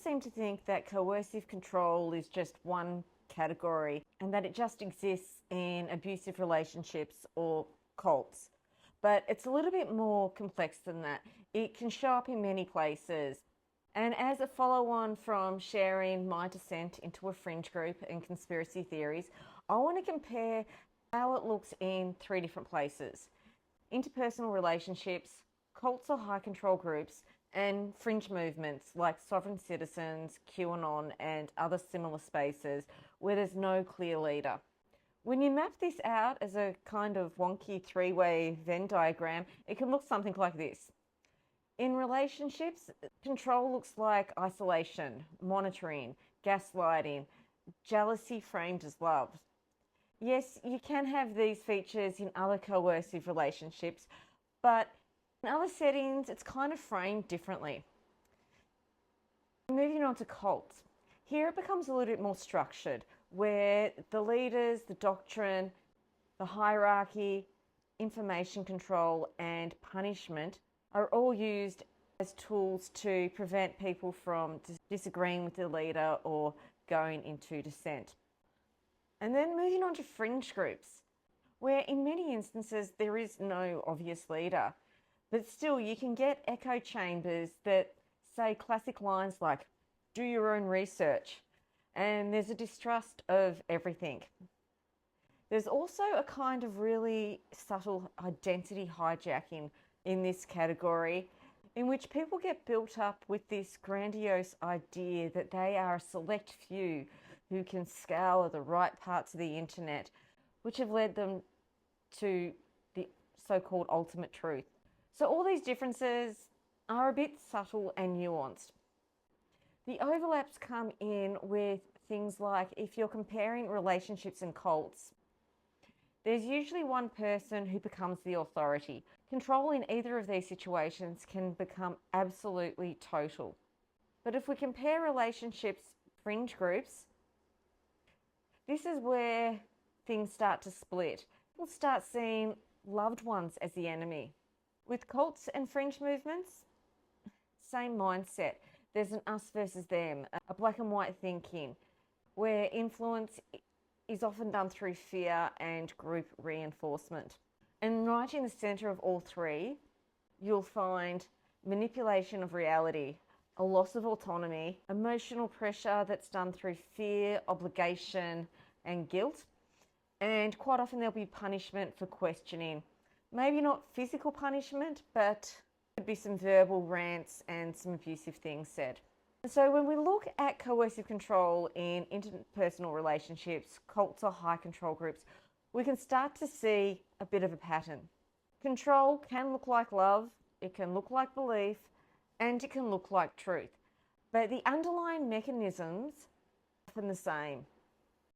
seem to think that coercive control is just one category and that it just exists in abusive relationships or cults. But it's a little bit more complex than that. It can show up in many places. And as a follow-on from sharing my descent into a fringe group and conspiracy theories, I want to compare how it looks in 3 different places: interpersonal relationships, cults or high control groups, and fringe movements like sovereign citizens, QAnon, and other similar spaces where there's no clear leader. When you map this out as a kind of wonky 3-way Venn diagram, it can look something like this. In relationships, control looks like isolation, monitoring, gaslighting, jealousy framed as love. Yes, you can have these features in other coercive relationships, but in other settings, it's kind of framed differently. Moving on to cults. Here it becomes a little bit more structured, where the leaders, the doctrine, the hierarchy, information control, and punishment are all used as tools to prevent people from disagreeing with the leader or going into dissent. And then moving on to fringe groups, where in many instances there is no obvious leader. But still, you can get echo chambers that say classic lines like, do your own research, and there's a distrust of everything. There's also a kind of really subtle identity hijacking in this category, in which people get built up with this grandiose idea that they are a select few who can scour the right parts of the internet, which have led them to the so-called ultimate truth. So all these differences are a bit subtle and nuanced. The overlaps come in with things like if you're comparing relationships and cults, there's usually one person who becomes the authority. Control in either of these situations can become absolutely total. But if we compare relationships, fringe groups, this is where things start to split. People start seeing loved ones as the enemy. With cults and fringe movements, same mindset. There's an us versus them, a black and white thinking, where influence is often done through fear and group reinforcement. And right in the centre of all 3, you'll find manipulation of reality, a loss of autonomy, emotional pressure that's done through fear, obligation, and guilt. And quite often there'll be punishment for questioning. Maybe not physical punishment, but could be some verbal rants and some abusive things said. So when we look at coercive control in interpersonal relationships, cults or high control groups, we can start to see a bit of a pattern. Control can look like love, it can look like belief, and it can look like truth. But the underlying mechanisms are often the same.